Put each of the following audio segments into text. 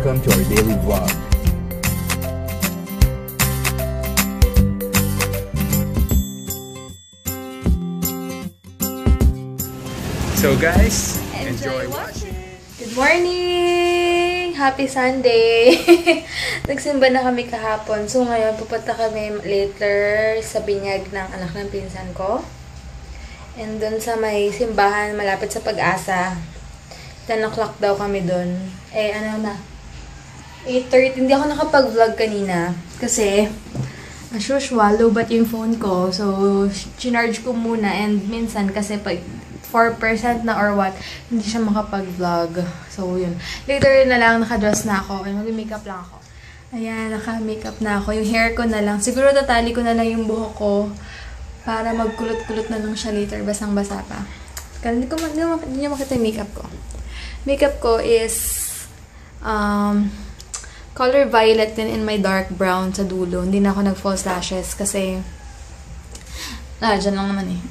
welcome to our daily vlog. So guys, enjoy watching. Good morning! Happy Sunday! Nagsimba na kami kahapon. So ngayon, pupunta kami later sa binyag ng anak ng pinsan ko. And dun sa may simbahan, malapit sa Pag-asa. 10 o'clock daw kami dun. Eh, ano na? 8:30. Hindi ako nakapag-vlog kanina. Kasi, as usual, low-bat yung phone ko. So, chinarge ko muna. And minsan, kasi pag 4% na or what, hindi siya makapag-vlog. So, yun. Later na lang, nakadress na ako. Ay, mag-makeup lang ako. Ayan, naka-makeup na ako. Yung hair ko na lang. Siguro tatali ko na lang yung buhok ko para magkulot-kulot na lang siya later. Basang-basa pa. Kasi hindi niyo makita yung makeup ko. Makeup ko is color violet din in my dark brown sa dulo. Hindi na ako nag-false lashes kasi dyan lang naman eh.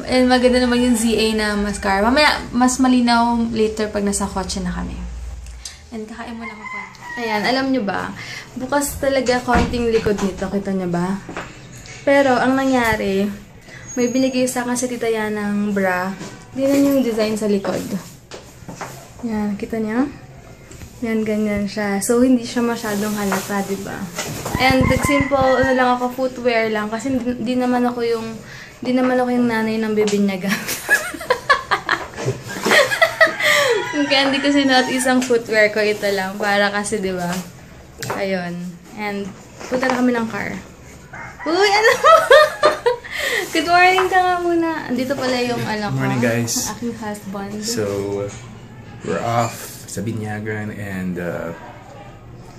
And maganda naman yung ZA na mascara. Mamaya, mas malinaw later pag nasa kotse na kami. And kakain mo lang ako. Ayan, alam nyo ba? Bukas talaga konting likod nito. Kita nyo ba? Pero, ang nangyari, may binigay sa akin si Tita Yan ng bra. Tingnan yung design sa likod. Yan, kita nyo? Yan, ganyan siya. So, hindi siya masyadong halata, diba? And, simple, ano lang ako, footwear lang. Kasi, di naman ako yung nanay ng bibinyaga. Kaya hindi ko sinuot isang footwear ko. Ito lang. Para kasi, di ba? Ayun. And, punta na kami ng car. Uy, ano? Good morning ka nga muna. Dito pala yung ano ko. Good morning, guys. Ang aking husband. So, we're off sa Binyagan and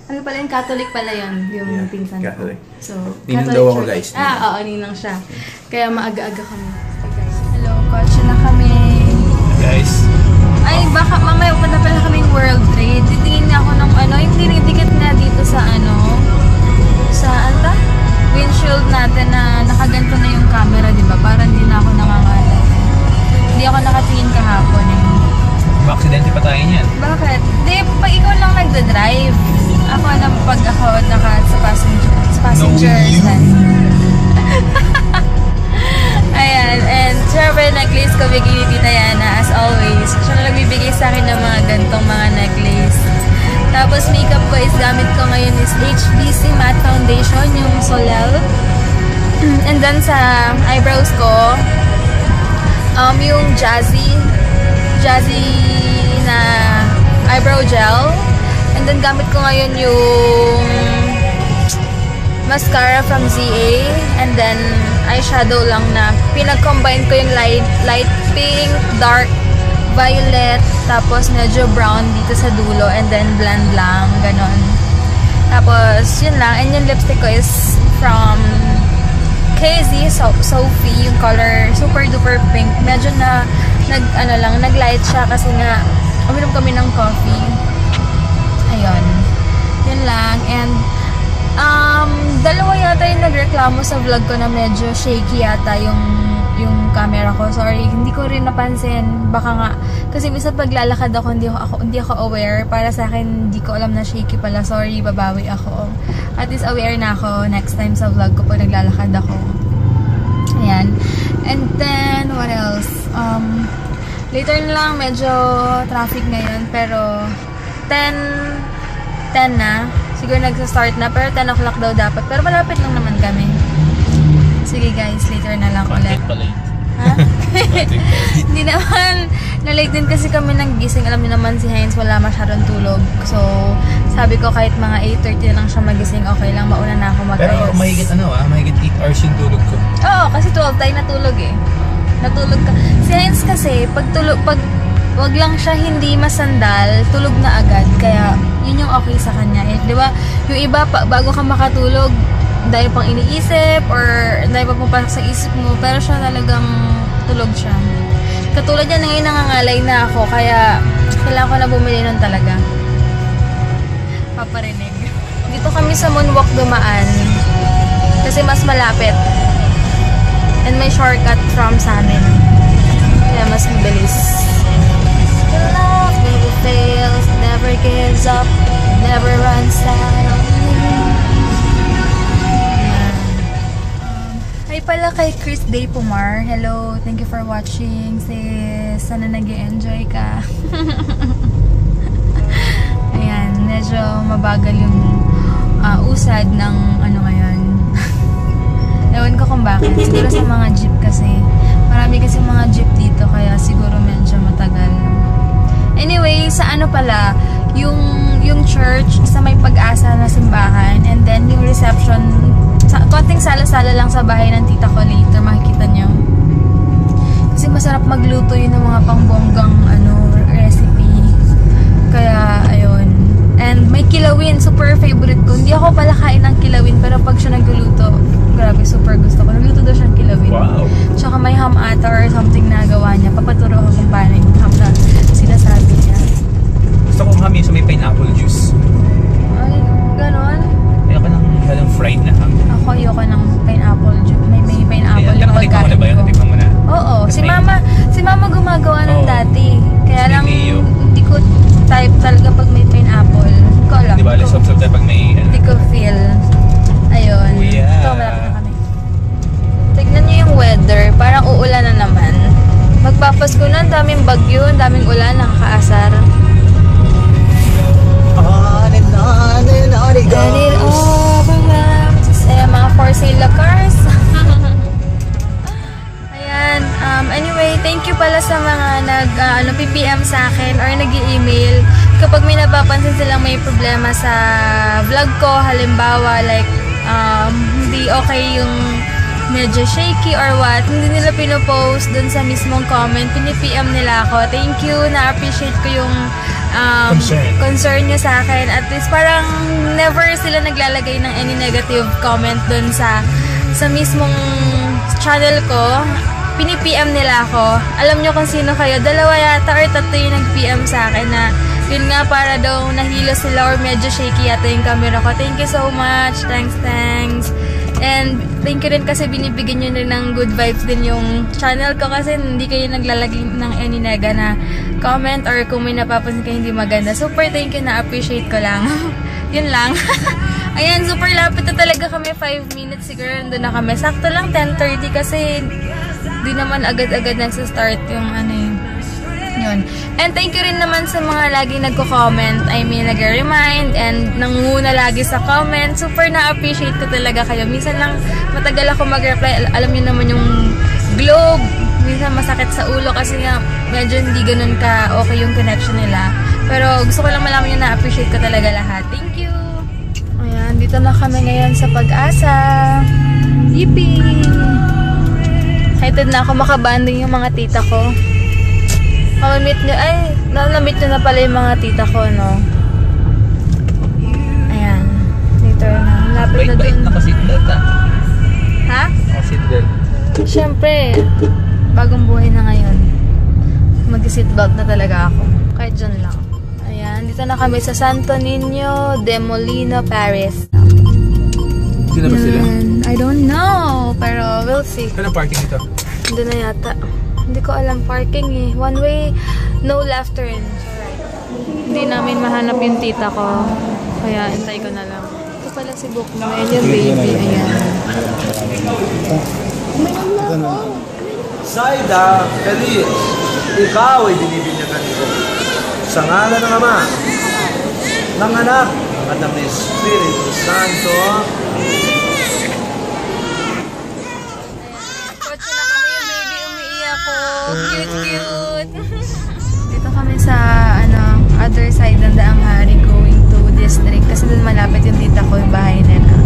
ano pala yung Catholic pala yun, yung yeah, pinsan ko. Catholic. So, ninang Catholic daw ako, church. guys. Oo, ninang siya. Kaya maaga-aga kami. Okay, guys. Hello, kotse na kami. Guys. Ay, baka mamaya punta pala kaming World Trade. Titingin nga ako ng ano, yung dinidikit na dito sa ano, sa ano ba? Windshield natin na nakaganto na yung camera, di ba? Para hindi na ako nangangalay. Hindi ako nakatingin kahapon eh. Ma-aksidente pa tayo niyan. Bakit? Di, pag ikaw lang nagda-drive. Ako na pag ako sa passenger side. Ayan, and syempre necklace ko bigay ni Tita Yana as always. Siya na nagbibigay sa akin ng mga gantong mga necklace. Tapos makeup ko is gamit ko ngayon is HBC Matte Foundation, yung Solel. And then sa eyebrows ko, yung Jazzy na eyebrow gel. And then, gamit ko ngayon yung mascara from ZA. And then, eyeshadow lang na pinag-combine ko yung light pink, dark violet, tapos medyo brown dito sa dulo. And then, blend lang. Ganon. Tapos, yun lang. And yung lipstick ko is from KZ Sophie. Yung color super duper pink. Medyo na, nag-light siya kasi nga, uminom kami ng coffee. Ayun. Yun lang. And, dalawa yata yung nagreklamo sa vlog ko na medyo shaky yata yung camera ko. Sorry, hindi ko rin napansin. Baka nga, kasi minsan paglalakad ako, hindi ako aware. Para sa akin, hindi ko alam na shaky pala. Sorry, babawi ako. At least aware na ako next time sa vlog ko pag naglalakad ako. Ayan. And then, what else? Later na lang, medyo traffic ngayon. Pero, 10 na. Siguro nagsa-start na. Pero 10 o'clock daw dapat. Pero malapit lang naman kami. Sige guys, later na lang ulit. Ha? Hindi naman. Na-late din kasi kami nang gising. Alam niyo naman si Heinz wala masyadong tulog. So, sabi ko kahit mga 8:30 na lang siya magising, okay lang. Mauna na ako mag-ayos. Pero mahigit mahigit 8 hours yung tulog ko. Oo, kasi 12 tayo natulog eh. Natulog ka. Si Heinz kasi, pag wag lang siya hindi masandal, tulog na agad. Kaya, yun yung okay sa kanya. Eh, di ba? Yung iba, bago ka makatulog, dahil pang iniisip, or dahil pang pupasok sa isip mo, pero siya talagang tulog siya. Katulad yan, ngayon nangangalay na ako, kaya kailangan ko na bumili nun talaga. Paparinig. Dito kami sa Moonwalk dumaan, kasi mas malapit. And may shortcut from sa amin. Kaya mas mabilis. Love never fails, never never gives up, never runs out on me. Hi pala kay Chris Day Pumar. Hello, thank you for watching sis. Sana nag-enjoy ka. Ayan, medyo mabagal yung usad ng ano ngayon. Ewan ko kung bakit. Siguro sa mga jeep kasi. Marami kasi mga jeep dito kaya siguro medyo matagal. Anyway, sa ano pala, yung church sa may Pag-asa na simbahan, and then yung reception, konting sala-sala lang sa bahay ng tita ko later, makikita nyo. Kasi masarap magluto yun ng mga pangbonggang recipe. Kaya, ayun. And may kilawin, super favorite ko. Hindi ako pala kain ng kilawin, pero pag siya nagluluto, grabe, super gusto ko. Nagluto daw siyang kilawin. Wow. Tsaka may ham ata or something na gawa niya. Papaturo ko kung paano yung ham na sinasabi niya. Gusto kong ham sa may pineapple juice. Ay, ganon? Ayoko ng walang fried na ham. Ako ayoko ng pineapple juice. May pineapple yung Nakatikman mo na ba yun? ko. Natikman mo na? Oo, Kasi si mama gumagawa ng dati. Kaya Mas lang, may mayo. hindi ko type talaga pag may pineapple. Hindi ko alam. Di ba? Sob-sob tayo pag may Hindi ko feel. Ayun. Oh, yeah. Ito, malapit na kami. Tignan nyo yung weather. Parang uulan na naman. Magpapasko na, ang daming bagyo, ang daming ulan, nakakaasar. On and it Let it goes. overwhelm. Ayan, mga for sale na cars. Ayan. Anyway, thank you pala sa mga nag-PPM sa akin or nag-i-email. Kapag may napapansin silang may problema sa vlog ko, halimbawa like hindi okay yung medyo shaky or what, hindi nila pinopost dun sa mismong comment, pinipm nila ako. Thank you, na-appreciate ko yung concern nyo sa akin. At least parang never sila naglalagay ng any negative comment dun sa mismong channel ko. Pinipm nila ako. Alam nyo kung sino kayo, 2 yata or 3 yung nag-PM sa akin na yun nga, para daw nahilo sila or medyo shaky yata yung camera ko. Thank you so much. Thanks. And thank you rin kasi binibigyan nyo rin ng good vibes din yung channel ko kasi hindi kayo naglalagay ng any nega na comment or kung may napapansin kayo hindi maganda. Super thank you, na-appreciate ko lang. Yun lang. Ayan, super lapit na talaga kami. 5 minutes siguro nandun na kami. Sakto lang 10:30 kasi di naman agad-agad nagsa-start yung yun. And thank you rin naman sa mga lagi nagko-comment. I mean, nag-remind and nangunguna lagi sa comment. Super na-appreciate ko talaga kayo. Minsan lang matagal ako mag-reply. Alam niyo naman yung globe. Minsan masakit sa ulo kasi nga medyo hindi ganun ka okay yung connection nila. Pero gusto ko lang malaman nyo na-appreciate ko talaga lahat. Thank you! Ayan, dito na kami ngayon sa Pag-asa. Yippee! Excited na ako makabanding yung mga tita ko. Mamamit nyo, nalamit nyo na pala yung mga tita ko, no? Ayan. Later na. Lapit na dun. Bait-bait na ka-seatbelt, ha? Ha? Ka-seatbelt. Siyempre, bagong buhay na ngayon. Mag-seatbelt na talaga ako. Kahit dyan lang. Ayan, dito na kami sa Santo Niño de Molina, Paris. Sino ba sila? I don't know, pero we'll see. Saan ang parking ito? Doon na yata. Hindi ko alam parking eh. One way, no left turn. Hindi namin mahanap yung tita ko. Kaya intay ko na lang. Ito pala si Bukno. Ayan yung baby. Ayan. Saida, Feliz, ikaw ay binibinyagan ko. Sa ngalan ng Ama, ng Anak, at ng Espiritu Santo. Kotse na kami yung baby. Umiiyak ko. Cute. Dito kami sa other side ng Daang Hari going to district. Kasi doon malapit yung tita ko, yung bahay nila.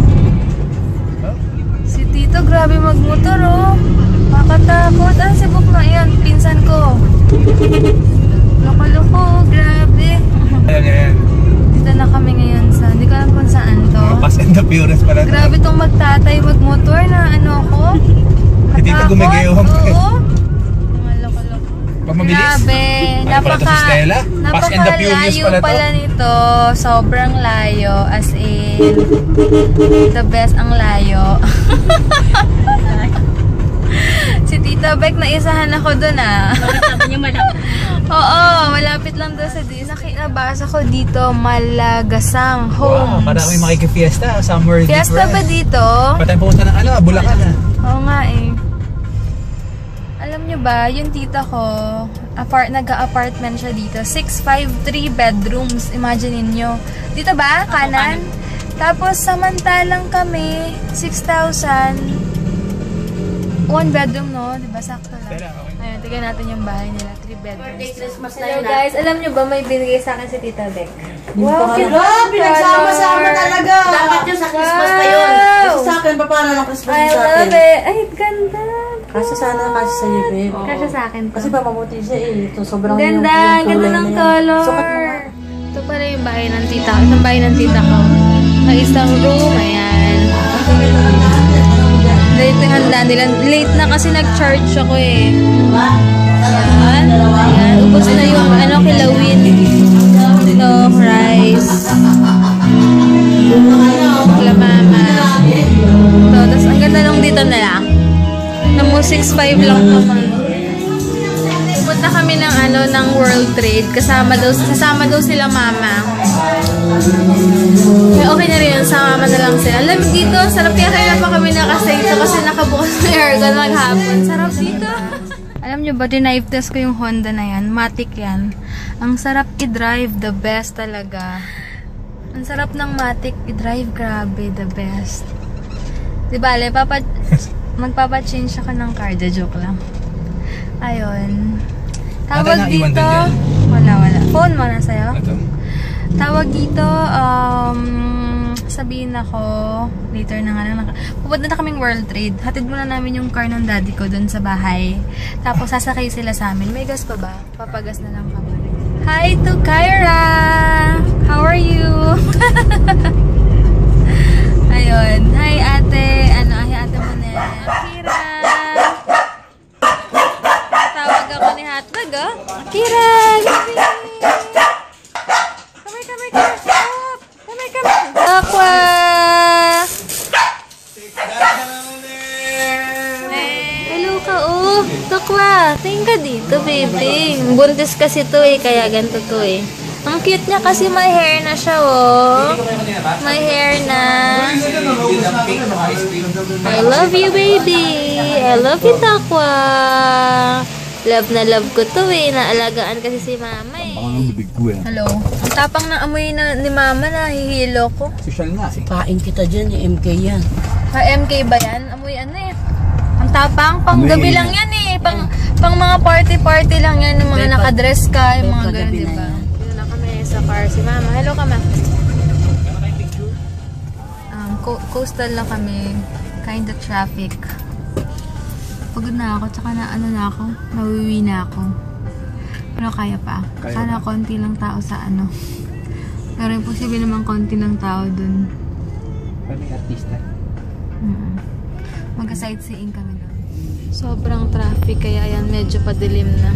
Si Tito, grabe magmotor oh. Makatakot. Si Bukno, ayan, pinsan ko. Loko-loko, grabe. Ayan. Dito na kami ngayon sa, hindi ko alam kung saan to. Fast and the Furious pala. Grabe tong magtatay, magmotor na ko. Si Tito gumagayawang. Oo. Mga loko-loko. Pag mabilis? Grabe. Ano pala to si Stella? Fast and the Furious Napakalayo pala to? pala nito. Sobrang layo. As in, the best ang layo. Si Tito Tita Beck, naisahan ako dun ah. Sabi niya malapit. Oo, malapit lang doon sa Disney. Nabasa ko dito, Malagasang Homes. Para may makikifiesta, summer Fiesta ba dito? Patay pumunta ng Bulacan ha. Oo nga eh. Alam nyo ba, yung tita ko, nag-apartment siya dito. 653 bedrooms, imagine niyo. Dito ba? Kanan? Tapos, samantalang kami, 6,000. One bedroom, no? Diba? Sakto lang. Ayun, tignan natin yung bahay nila. 3 bedrooms. Christmas na Hello yun. guys, alam nyo ba, may binigay sa akin si Tita Beck. Wow, pinagsama-sama talaga. Dapat yun sa Christmas pa yun. Kasi sa akin, paano ng Christmas I sa akin? love it. Ay, ganda. Kasi sana kasi sa'yo, babe. Kasya sa akin to. Kasi pa mabuti siya eh. Ito, sobrang Ganda, yung ganda kulay ng na yan. color. Sukat mo nga. Ito pala yung bahay ng tita ko. Itong bahay ng tita ko. May isang room, ayan. Late yung handa nila. Late na kasi nag-charge ako eh. Ayan. Ayan. Ubus na yung kilawin. Ito, rice. Lamama. Ito, tapos ang ganda nung dito nila. Namo 6'5 lang naman. Pupunta kami ng World Trade. Sasama daw sila mama. Kaya okay na rin yun. Sama na lang sila. Alam dito, sarap kaya pa kami nakasay ito kasi nakabukas na aircon maghapon. Sarap dito. Alam nyo ba, dinive test ko yung Honda na yan. Matic yan. Ang sarap i-drive. The best talaga. Ang sarap ng Matic i-drive. Grabe, the best. Diba, magpapachange ako ng car. Joke lang. Ayun. Tawag dito. Wala. Phone mo na sa'yo? Ito. Tawag dito, sabihin ako, later na nga, pupunta na kaming World Trade. Hatid muna namin yung car ng daddy ko dun sa bahay. Tapos sasakay sila sa amin. May gas pa ba? Papagas na lang kami. Hi to Kyra! How are you? Ayun. Hi ate. Hi ate mo na. Akira! Tawag ako ni Hotdog, oh. Akira! Aqua! Hello ka, oh. Takwa. Tingin ka dito, baby. Buntis kasi to eh, kaya ganito to eh. Ang cute niya kasi may hair na siya, oh. May hair na. I love you, baby. I love you, Takwa. Love na love ko to eh. Naalagaan kasi si mama eh. Hello. Ang tapang na amoy na ni mama na hihilo ko. Social nga. Pain kita dyan, MK yan. MK ba yan? Amoy ano eh. Ang tapang, pang gabi lang yan eh. Pang mga party lang yan. Yung mga nakadress ka, yung mga ganun, diba? Dito na kami sa car si mama. Hello ka, ma. Coastal na kami. Kind of traffic. Pagod na ako, tsaka na ako, nawiwi na ako. Pero kaya pa. Sana konti lang tao sa Pero imposible naman konti lang tao dun. Kaming artista. Mag-sightseeing kami dun. Sobrang traffic, kaya ayan, medyo padilim na.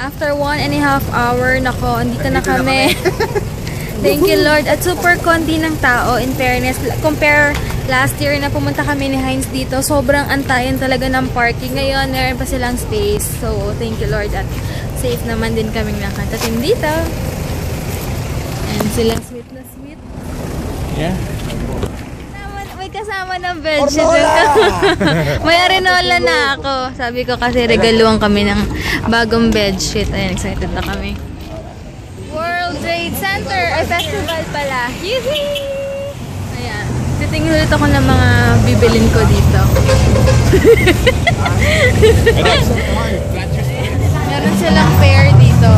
After 1.5 hour, nako, andito na kami. Thank you, Lord. At super konti ng tao, in fairness. Compare last year na pumunta kami ni Heinz dito, sobrang antayan talaga ng parking. Ngayon, meron pa silang space. So, thank you, Lord. At safe naman din kaming nakatating dito. And sila sweet na sweet. Yeah. May kasama ng bedsheet. May arenola na ako. Sabi ko kasi regaluhan kami ng bagong bedsheet. Ayan, excited na kami. World Trade Center. Ay, festival pala. Yee! Ayan. Titingin ulit ako ng mga bibilin ko dito. Meron silang fair dito.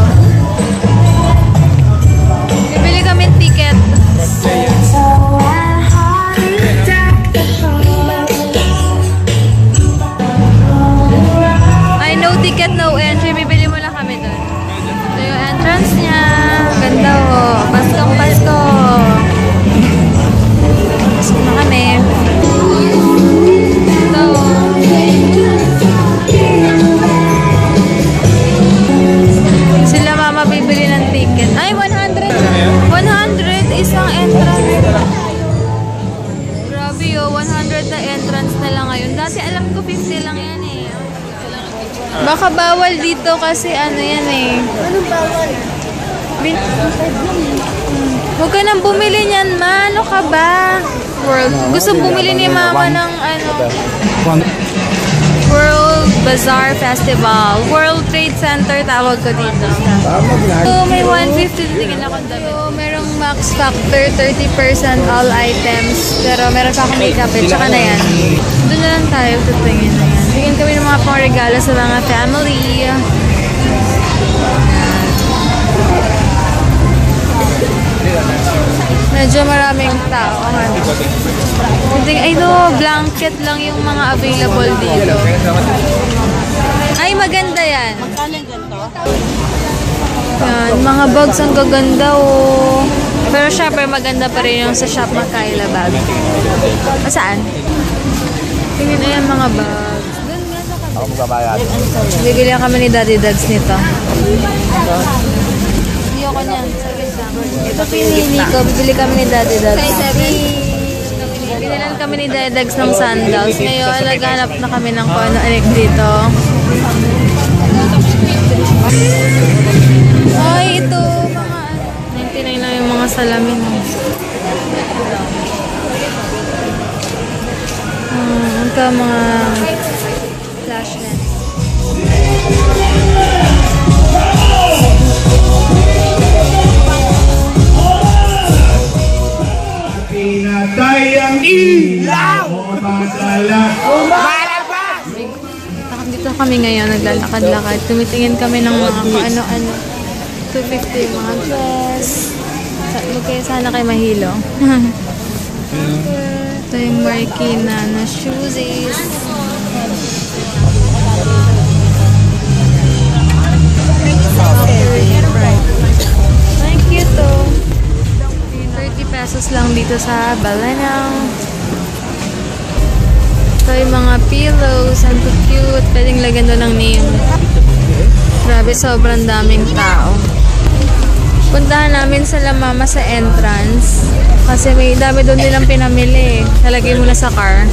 Bibili kami ticket. Ay, no ticket, no entry. Bibili mo lang kami doon. Ito yung entrance niya. Ganda oh. Paskong Pasko. Pasko na kami. Ito oh. Sila mama bibili ng ticket. Ay, 100. 100 isang entrance. Grabe oh, 100 na entrance na lang ngayon. Dati alam ko 50 lang yan eh. Baka bawal dito kasi ano yan eh. Anong bawal? Huwag ka nang bumili niyan, ma. Ano ka ba? Gusto bumili ni mama ng ano. World Bazaar Festival. World Trade Center tawag ko dito. So, may 150 tingin ako dami. So, merong max factor 30% all items. Pero meron pa akong makeup eh. Tsaka na yan. Doon na lang tayo tutingin na yan. Tingin kami ng mga pang-regalo sa mga family. Medyo maraming tao. Ay no, blanket lang yung mga available dito. Ay, maganda yan. Magkaling ganito? Yan, mga bags ang gaganda oh. Pero syempre maganda pa rin yung sa Shop Makaila bag. Saan? Tingin na yan mga bags. Doon nga sa kabila. Ako magbabayad. Bibili kami ni Daddy Dags nito. Ayoko niyan. Ito pinili ko. Bibili kami ni Daddy Dags. Binilan kami ni Daddy Dags ng sandals. Ngayon, naghanap na kami ng kung ano-anik dito. Ay, ito. Mga 99 lang yung mga salamin. Ito mga flash lens. Pinatay ang ilaw! Dito kami ngayon, naglalakad-lakad. Tumitingin kami ng mga kung ano-ano. 250 mga dress. Kaya sana kayo mahilo. Ito yung Marikina na shoesies. Ay, cute to. 30 pesos lang dito sa Balanang. Ito yung mga pillows. Ang cute. Pwedeng lagyan doon ng name. Grabe, sobrang daming tao. Puntahan namin sa La Mama sa entrance. Kasi may dami doon nilang pinamili. Nalagay mo na sa car.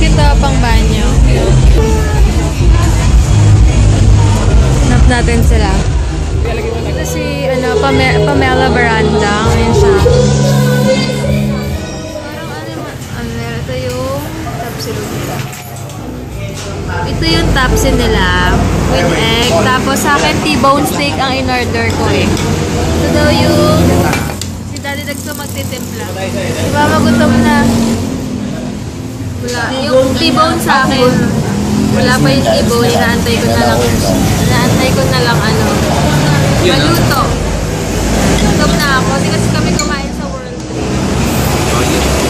Ito pang banyo. Hanap natin sila. Ito si Pamela Baranda. Ngayon siya. Ito yung tapsil nila. Ito yung tapsil nila with egg. Tapos sa akin, T-bone steak ang in-order ko eh. Ito daw yung si Daddy Dags magtitimpla. Si Mama gutom na. Wala. Yung T-bone sa akin, wala pa yung T-bone. Inaantay ko na lang ano. Maluto. Gutom na ako. Kasi kami kumain sa World Trade.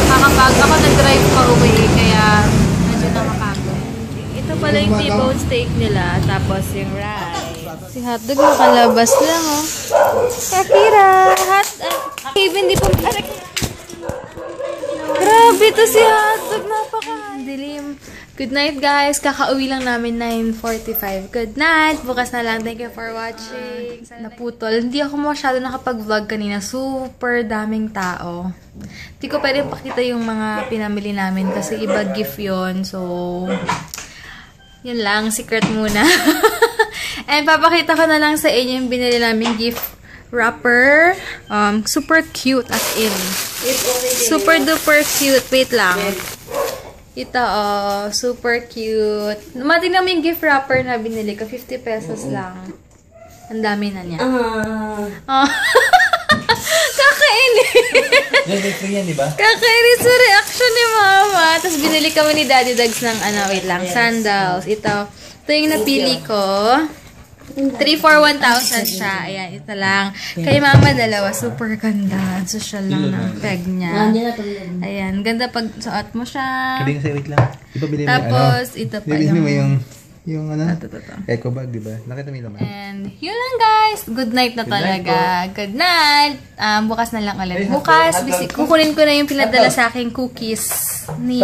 Kakapag ako nag-drive pa uwi. Kaya medyo nakakapag. Ito pala yung T-bone steak nila. Tapos yung rice. Si hotdog nakalabas lang oh. Kakira! Hindi po... Grabe to si hotdog. Napaka-dilim. Good night guys. Kakauwi lang namin 9:45. Good night. Bukas na lang. Thank you for watching. Naputol. Hindi ako masyado nakapag-vlog kanina. Super daming tao. Hindi ko pwede pakita yung mga pinamili namin kasi iba gift yun. So, yun lang. Secret muna. And papakita ko na lang sa inyo yung binili namin gift wrapper. Super cute as in. Super duper cute. Wait lang. Ito, oh, super cute. Matignan mo yung gift wrapper na binili ko. 50 pesos lang. Ang dami na niya. Oh. Kakainis. Yan, di ba? Kakainis sa reaction ni Mama. Tapos binili kami ni Daddy Dags ng, wait lang, sandals. Ito yung napili ko. 3 for 1,000 siya. Ayan, ito lang. Kay Mama, dalawa. Super ganda. Social lang ng peg niya. Ayan, ganda pag suot mo siya. Sabi kasi, wait lang. Ipabili mo tapos, ito pa yung... yung... Yung ano? Ito. Eco bag, di ba? Nakita mo yung laman. And yun lang guys. Good night na talaga. Good night. Bukas na lang ulit. Bukas, kukunin ko na yung pinadala sa aking cookies ni,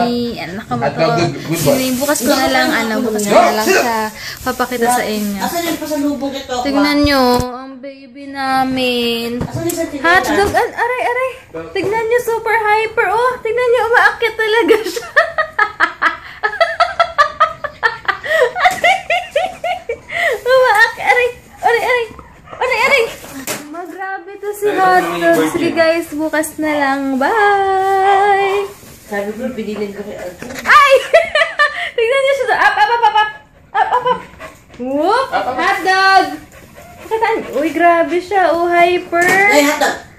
bukas ko na lang, bukas ko na lang siya papakita sa inyo. Asan yung pasalubong ito? Tignan nyo, ang baby namin. Hotdog, aray. Tignan nyo, super hyper. Oh, tignan nyo, Ito si Hotdog. Sige guys, bukas na lang. Bye! Sabi ko, pinilin ko kay Alto. Ay! Tignan niyo siya. Up, up, up, up, up. Up, up, up. Whoop! Hotdog! Uy, grabe siya. Oh, hyper. Ay, hotdog!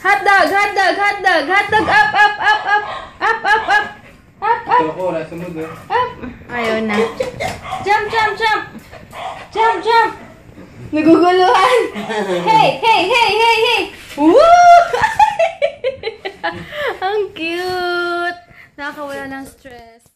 Hotdog, hotdog, hotdog. Hotdog, up, up, up, up. Up, up, up. Up, up. Ito ko, nasunod eh. Up. Ayaw na. Jump, jump, jump. Jump, jump. Naguguluhan. Hey, hey, hey, hey, hey. Woo! Ang cute. Nakakawala ng stress.